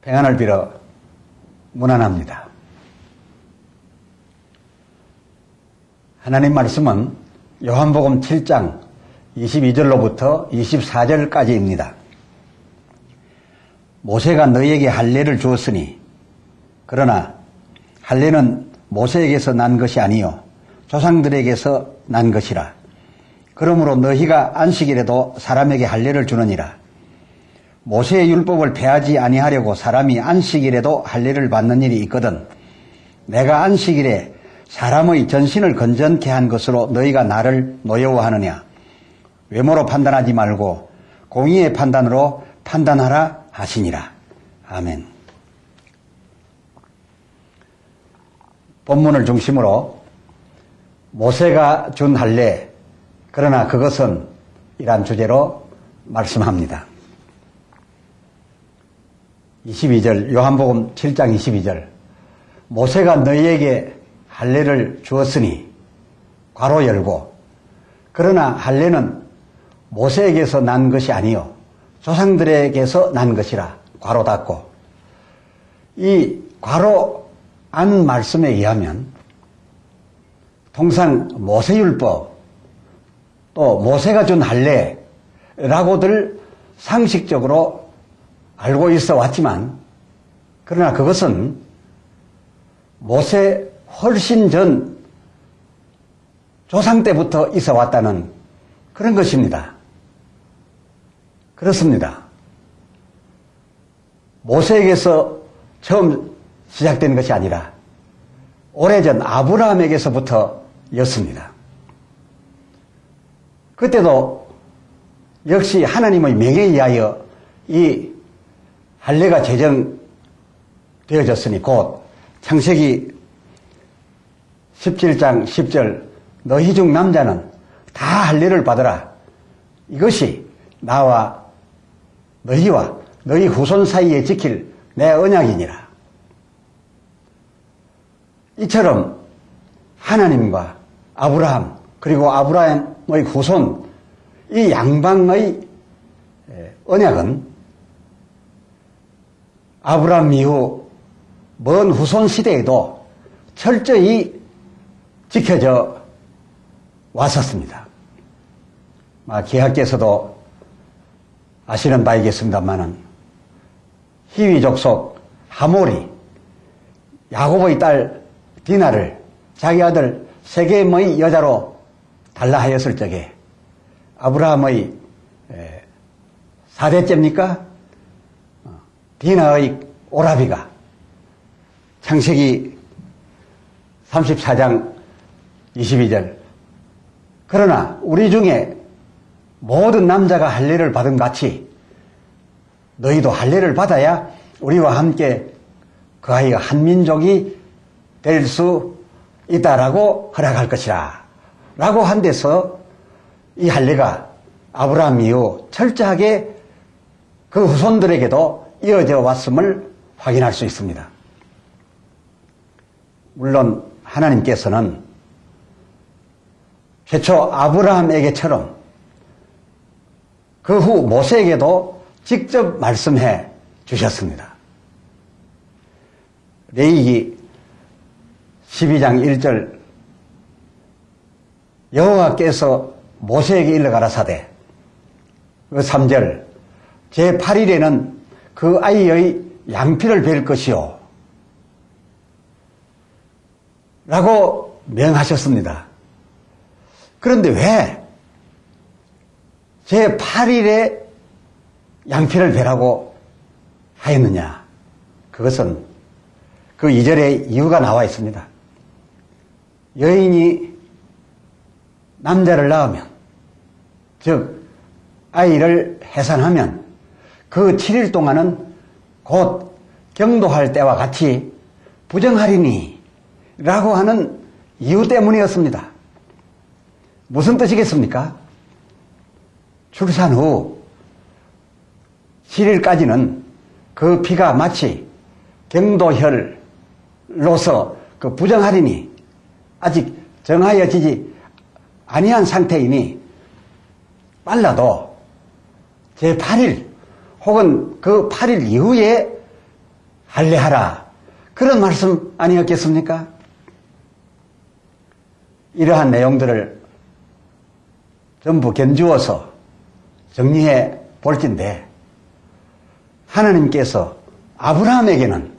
평안을 빌어 문안합니다. 하나님 말씀은 요한복음 7장 22절로부터 24절까지입니다. 모세가 너희에게 할례를 주었으니 그러나 할례는 모세에게서 난 것이 아니요 조상들에게서 난 것이라. 그러므로 너희가 안식일에도 사람에게 할례를 주느니라. 모세의 율법을 폐하지 아니하려고 사람이 안식일에도 할례를 받는 일이 있거든 내가 안식일에 사람의 전신을 건전케 한 것으로 너희가 나를 노여워하느냐. 외모로 판단하지 말고 공의의 판단으로 판단하라 하시니라. 아멘. 본문을 중심으로 모세가 준 할례, 그러나 그것은 이란 주제로 말씀합니다. 22절, 요한복음 7장 22절. 모세가 너희에게 할례를 주었으니 괄호 열고 그러나 할례는 모세에게서 난 것이 아니요 조상들에게서 난 것이라 괄호 닫고. 이 괄호 안 말씀에 의하면 통상 모세율법 또 모세가 준 할례라고들 상식적으로 알고 있어 왔지만 그러나 그것은 모세 훨씬 전 조상 때부터 있어 왔다는 그런 것입니다. 그렇습니다. 모세에게서 처음 시작된 것이 아니라 오래전 아브라함에게서부터였습니다. 그때도 역시 하나님의 명에 의하여 이 할례가 제정되어졌으니 곧 창세기 17장 10절 너희 중 남자는 다 할례를 받으라. 이것이 나와 너희와 너희 후손 사이에 지킬 내 언약이니라. 이처럼 하나님과 아브라함 그리고 아브라함의 후손 이 양방의 언약은 아브라함 이후 먼 후손 시대에도 철저히 지켜져 왔었습니다. 개학께서도 아시는 바이겠습니다만은 히위 족속 하몰이 야곱의 딸 디나를 자기 아들 세겜의 여자로 달라 하였을 적에 아브라함의 사대째입니까? 디나의 오라비가 창세기 34장 22절 그러나 우리 중에 모든 남자가 할례를 받은 같이 너희도 할례를 받아야 우리와 함께 그 아이가 한 민족이 될 수 있다라고 허락할 것이라 라고 한 데서 이 할례가 아브라함 이후 철저하게 그 후손들에게도 이어져 왔음을 확인할 수 있습니다. 물론 하나님께서는 최초 아브라함에게처럼 그 후 모세에게도 직접 말씀해 주셨습니다. 레위기 12장 1절 여호와께서 모세에게 일러 가라사대 그 3절 제8일에는 그 아이의 양피를 벨 것이요 라고 명하셨습니다. 그런데 왜 제8일에 양피를 베라고 하였느냐? 그것은 그 2절에 이유가 나와 있습니다. 여인이 남자를 낳으면 즉 아이를 해산하면 그 7일 동안은 곧 경도할 때와 같이 부정하리니 라고 하는 이유 때문이었습니다. 무슨 뜻이겠습니까? 출산 후 7일까지는 그 피가 마치 경도혈로서 그 부정하리니 아직 정하여지지 아니한 상태이니 빨라도 제8일 혹은 그 8일 이후에 할례하라. 그런 말씀 아니었겠습니까? 이러한 내용들을 전부 견주어서 정리해 볼진데, 하나님께서 아브라함에게는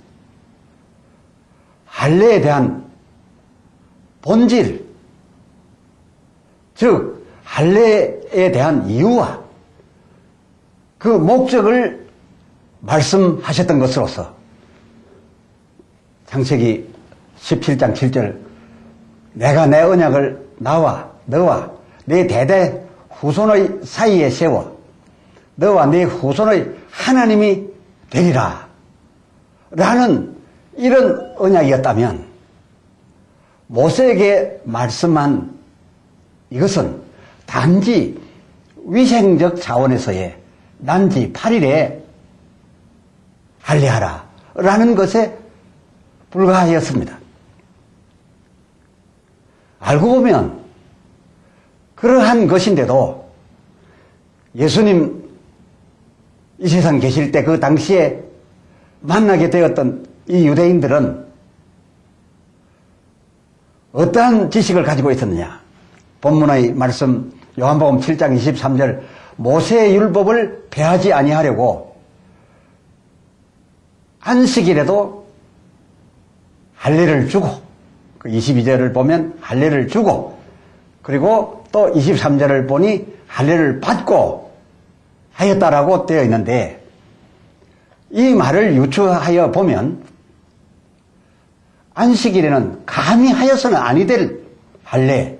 할례에 대한 본질, 즉 할례에 대한 이유와 그 목적을 말씀하셨던 것으로서 창세기 17장 7절, 내가 내 언약을 나와 너와 내 대대 후손의 사이에 세워 너와 내 후손의 하나님이 되리라 라는 이런 언약이었다면, 모세에게 말씀한 이것은 단지 위생적 차원에서의 난지 8일에 할례하라 라는 것에 불과하였습니다. 알고 보면 그러한 것인데도 예수님 이 세상 계실 때 그 당시에 만나게 되었던 이 유대인들은 어떠한 지식을 가지고 있었느냐. 본문의 말씀 요한복음 7장 23절, 모세의 율법을 폐하지 아니하려고 안식일에도 할례를 주고, 그 22절을 보면 할례를 주고, 그리고 또 23절을 보니 할례를 받고 하였다라고 되어 있는데, 이 말을 유추하여 보면 안식일에는 감히 하여서는 아니 될 할례,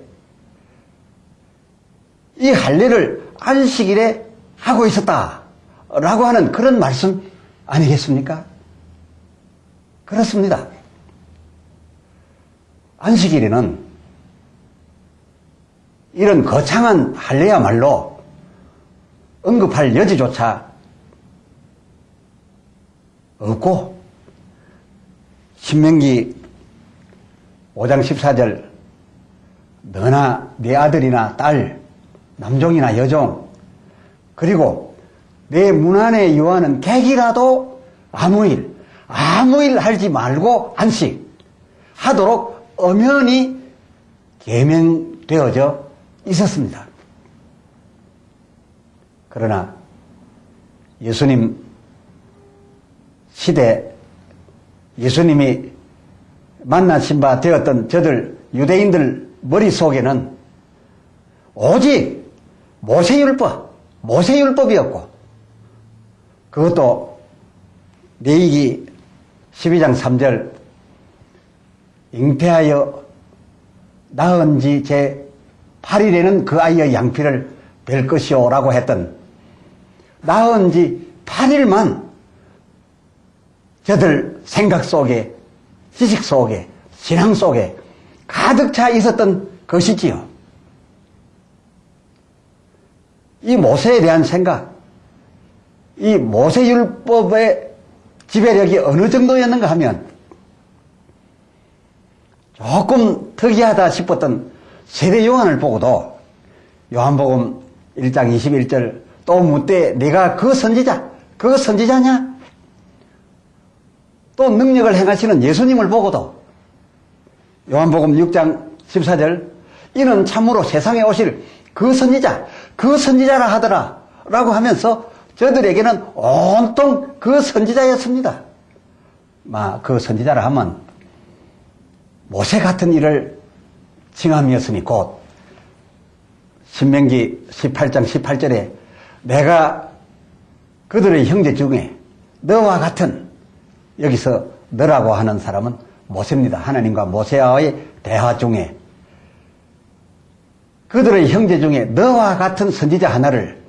이 할례를 안식일에 하고 있었다라고 하는 그런 말씀 아니겠습니까? 그렇습니다. 안식일에는 이런 거창한 할례야말로 언급할 여지조차 없고, 신명기 5장 14절, 너나 네 아들이나 딸, 남종이나 여종, 그리고 내 문 안에 유하는 객이라도 아무 일 하지 말고 안식 하도록 엄연히 계명되어져 있었습니다. 그러나 예수님 시대, 예수님이 만나신 바 되었던 저들 유대인들 머릿속에는 오직 모세율법이었고, 그것도 레위기 12장 3절, 잉태하여 낳은 지 제 8일에는 그 아이의 양피를 뵐 것이오 라고 했던, 낳은 지 8일만 저들 생각 속에, 지식 속에, 신앙 속에 가득 차 있었던 것이지요. 이 모세에 대한 생각, 이 모세율법의 지배력이 어느 정도였는가 하면, 조금 특이하다 싶었던 세례 요한을 보고도 요한복음 1장 21절, 또 묻되 네가 그 선지자냐? 또 능력을 행하시는 예수님을 보고도 요한복음 6장 14절, 이는 참으로 세상에 오실 그 선지자라 하더라 라고 하면서 저들에게는 온통 그 선지자였습니다. 그 선지자라 하면 모세 같은 일을 칭함이었으니 곧 신명기 18장 18절에 내가 그들의 형제 중에 너와 같은, 여기서 너라고 하는 사람은 모세입니다. 하나님과 모세와의 대화 중에 그들의 형제 중에 너와 같은 선지자 하나를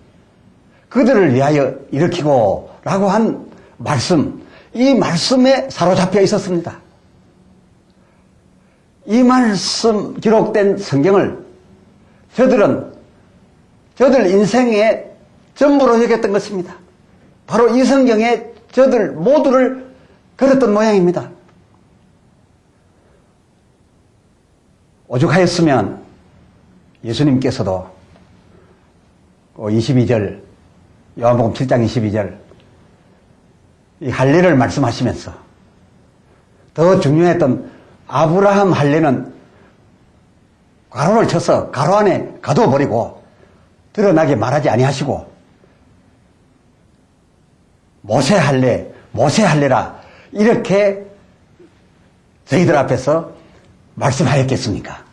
그들을 위하여 일으키고 라고 한 말씀, 이 말씀에 사로잡혀 있었습니다. 이 말씀 기록된 성경을 저들 인생의 전부로 여겼던 것입니다. 바로 이 성경에 저들 모두를 걸었던 모양입니다. 오죽하였으면 예수님께서도 22절, 요한복음 7장 22절 이 할례를 말씀하시면서 더 중요했던 아브라함 할례는 가로를 쳐서 가로 안에 가둬버리고 드러나게 말하지 아니하시고 모세 할례라 이렇게 저희들 앞에서 말씀하였겠습니까?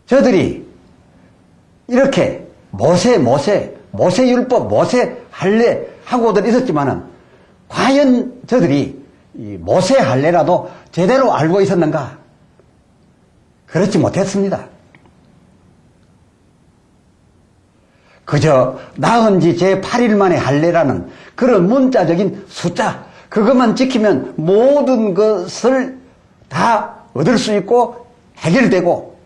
저들이 이렇게 모세율법, 모세 할례 하고들 있었지만은 과연 저들이 이 모세 할례라도 제대로 알고 있었는가? 그렇지 못했습니다. 그저 낳은 지 제 8일 만에 할례라는 그런 문자적인 숫자, 그것만 지키면 모든 것을 다 얻을 수 있고 해결되고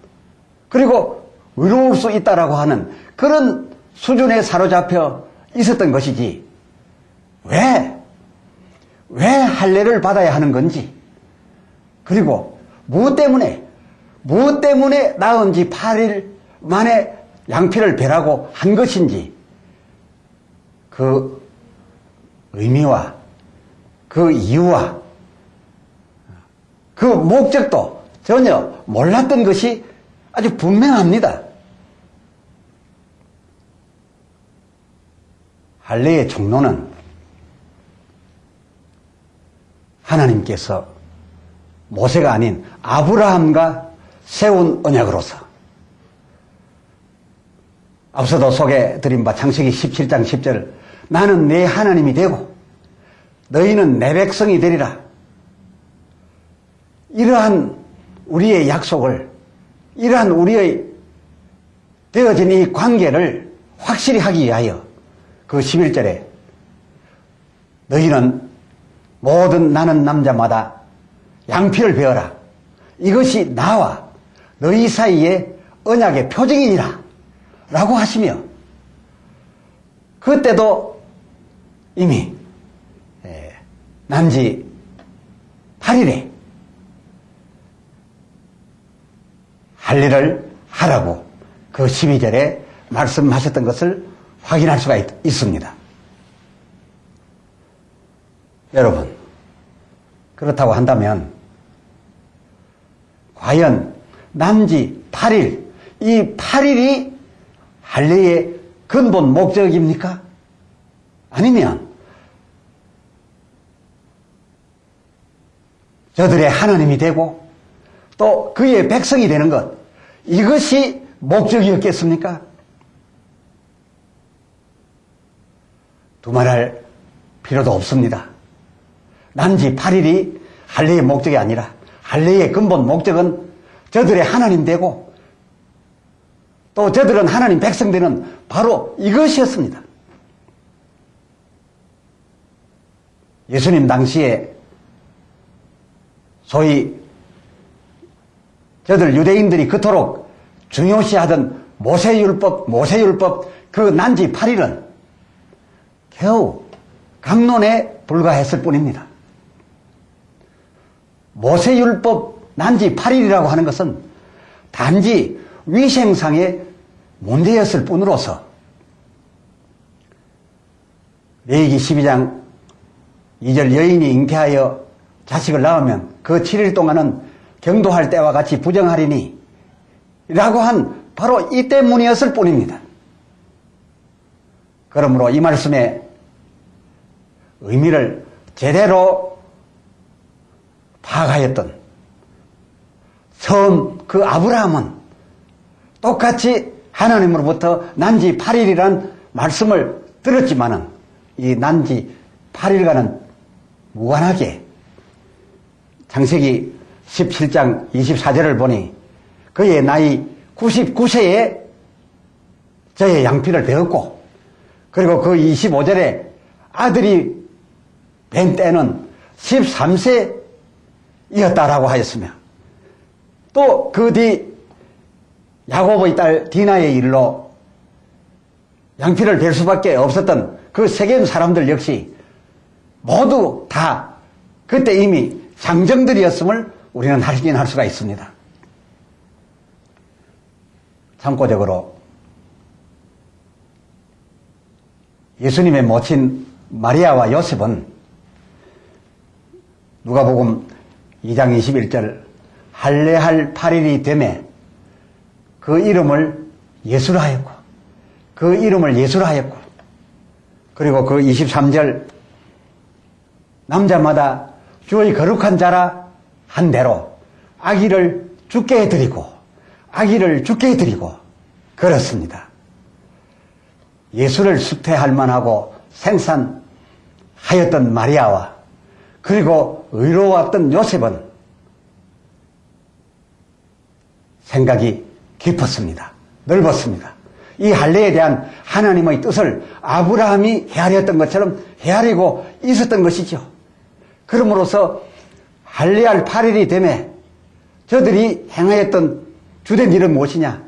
그리고 의로울 수 있다라고 하는 그런 수준에 사로잡혀 있었던 것이지 왜 할례를 받아야 하는 건지 그리고 무엇 때문에 낳은 지 8일 만에 양피를 베라고 한 것인지 그 의미와 그 이유와 그 목적도 전혀 몰랐던 것이 아주 분명합니다. 할례의 종로는 하나님께서 모세가 아닌 아브라함과 세운 언약으로서 앞서도 소개드린 바 창세기 17장 10절 나는 내 하나님이 되고 너희는 내 백성이 되리라. 이러한 우리의 약속을 이러한 우리의 되어진 이 관계를 확실히 하기 위하여 그 11절에 너희는 모든 나는 남자마다 양피를 베어라. 이것이 나와 너희 사이의 언약의 표징이니라 라고 하시며 그때도 이미 난지 8일에 할례를 하라고 그 12절에 말씀하셨던 것을 확인할 수가 있습니다. 여러분, 그렇다고 한다면 과연 난지 8일, 이 8일이 할례의 근본 목적입니까? 아니면 저들의 하나님이 되고 또 그의 백성이 되는 것, 이것이 목적이었겠습니까? 두말할 필요도 없습니다. 난지 8일이 할례의 목적이 아니라 할례의 근본 목적은 저들의 하나님 되고 또 저들은 하나님 백성 되는 바로 이것이었습니다. 예수님 당시에 소위 저들 유대인들이 그토록 중요시하던 모세율법 그 난지 8일은 겨우 강론에 불과했을 뿐입니다. 모세율법 난지 8일이라고 하는 것은 단지 위생상의 문제였을 뿐으로서 레위기 12장 2절 여인이 잉태하여 자식을 낳으면 그 7일 동안은 경도할 때와 같이 부정하리니 라고 한 바로 이 때문이었을 뿐입니다. 그러므로 이 말씀의 의미를 제대로 파악하였던 처음 그 아브라함은 똑같이 하나님으로부터 난지 8일이란 말씀을 들었지만은 이 난지 8일과는 무관하게 창세기 17장 24절을 보니 그의 나이 99세에 저의 양피를 베었고 그리고 그 25절에 아들이 뵌 때는 13세이었다라고 하였으며 또 그 뒤 야곱의 딸 디나의 일로 양피를 벨 수밖에 없었던 그 세겜 사람들 역시 모두 다 그때 이미 장정들이었음을 우리는 확인할 수가 있습니다. 참고적으로 예수님의 모친 마리아와 요셉은 누가복음 2장 21절 할례할 8일이 되매 그 이름을 예수라 하였고 그 이름을 예수라 하였고 그리고 그 23절 남자마다 주의 거룩한 자라 한 대로 아기를 죽게 해드리고 아기를 죽게 해드리고 그렇습니다. 예수를 수태할 만하고 생산하였던 마리아와 그리고 의로웠던 요셉은 생각이 깊었습니다. 넓었습니다. 이 할례에 대한 하나님의 뜻을 아브라함이 헤아렸던 것처럼 헤아리고 있었던 것이죠. 그러므로서 할례할 8일이 되매 저들이 행하였던 주된 일은 무엇이냐?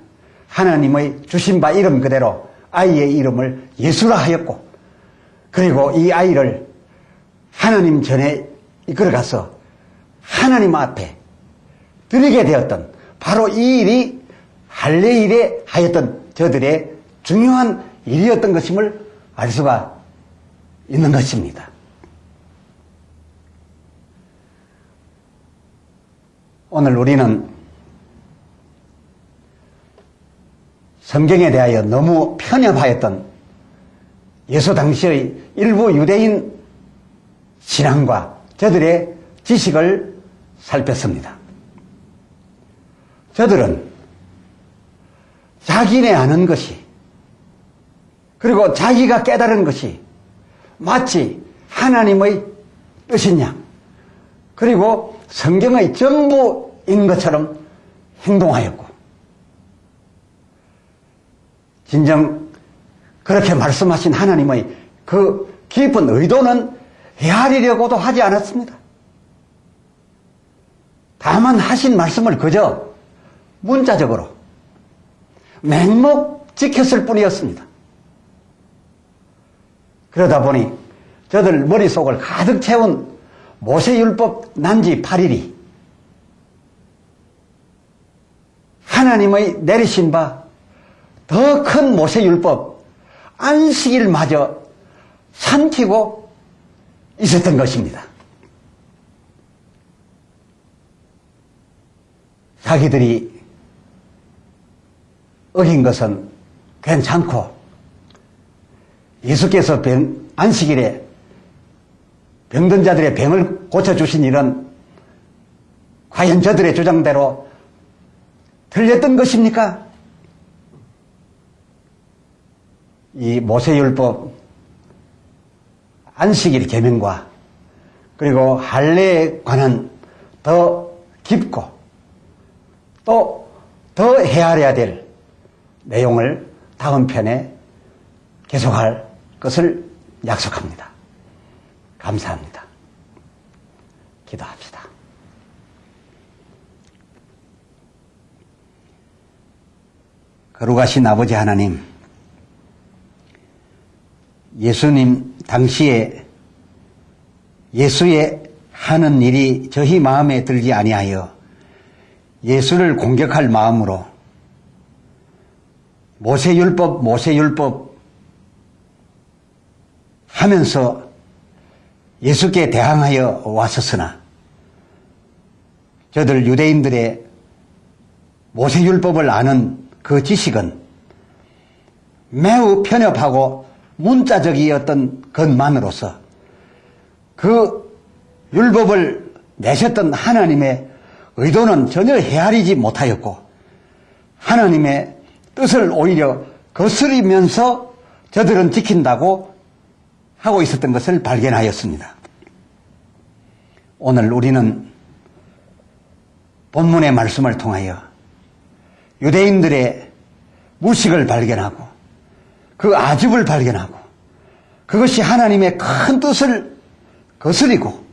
하나님의 주신 바 이름 그대로 아이의 이름을 예수라 하였고 그리고 이 아이를 하나님 전에 이끌어가서 하나님 앞에 드리게 되었던 바로 이 일이 할례일에 하였던 저들의 중요한 일이었던 것임을 알 수가 있는 것입니다. 오늘 우리는 성경에 대하여 너무 편협하였던 예수 당시의 일부 유대인 신앙과 저들의 지식을 살폈습니다. 저들은 자기네 아는 것이 그리고 자기가 깨달은 것이 마치 하나님의 뜻인 양 그리고 성경의 전부인 것처럼 행동하였고 진정 그렇게 말씀하신 하나님의 그 깊은 의도는 헤아리려고도 하지 않았습니다. 다만 하신 말씀을 그저 문자적으로 맹목 지켰을 뿐이었습니다. 그러다 보니 저들 머릿속을 가득 채운 모세율법 난지 8일이 하나님의 내리신 바 더 큰 모세율법 안식일마저 삼키고 있었던 것입니다. 자기들이 어긴 것은 괜찮고 예수께서 안식일에 병든 자들의 병을 고쳐주신 일은 과연 저들의 주장대로 틀렸던 것입니까? 이 모세율법 안식일 계명과 그리고 할례에 관한 더 깊고 또 더 헤아려야 될 내용을 다음 편에 계속할 것을 약속합니다. 감사합니다. 기도합시다. 거룩하신 아버지 하나님, 예수님 당시에 예수의 하는 일이 저희 마음에 들지 아니하여 예수를 공격할 마음으로 모세율법 하면서 예수께 대항하여 왔었으나 저들 유대인들의 모세율법을 아는 그 지식은 매우 편협하고 문자적이었던 것만으로서 그 율법을 내셨던 하나님의 의도는 전혀 헤아리지 못하였고 하나님의 뜻을 오히려 거스리면서 저들은 지킨다고 하고 있었던 것을 발견하였습니다. 오늘 우리는 본문의 말씀을 통하여 유대인들의 무식을 발견하고 그 아집을 발견하고 그것이 하나님의 큰 뜻을 거스리고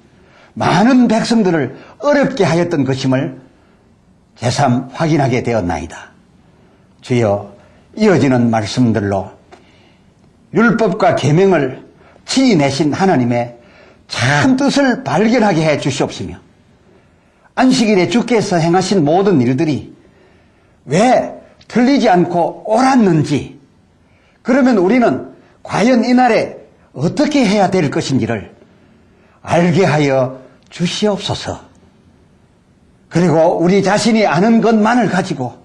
많은 백성들을 어렵게 하였던 것임을 새삼 확인하게 되었나이다. 주여, 이어지는 말씀들로 율법과 계명을 친히 내신 하나님의 참 뜻을 발견하게 해 주시옵시며 안식일에 주께서 행하신 모든 일들이 왜 틀리지 않고 옳았는지 그러면 우리는 과연 이날에 어떻게 해야 될 것인지를 알게 하여 주시옵소서. 그리고 우리 자신이 아는 것만을 가지고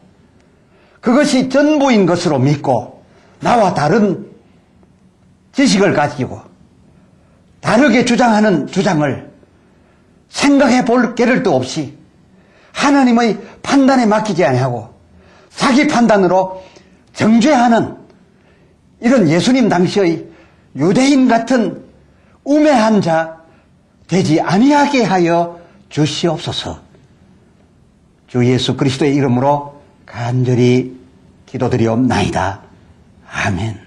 그것이 전부인 것으로 믿고 나와 다른 지식을 가지고 다르게 주장하는 주장을 생각해 볼 겨를도 없이 하나님의 판단에 맡기지 아니하고 자기 판단으로 정죄하는 이런 예수님 당시의 유대인 같은 우매한 자 되지 아니하게 하여 주시옵소서. 주 예수 그리스도의 이름으로 간절히 기도드리옵나이다. 아멘.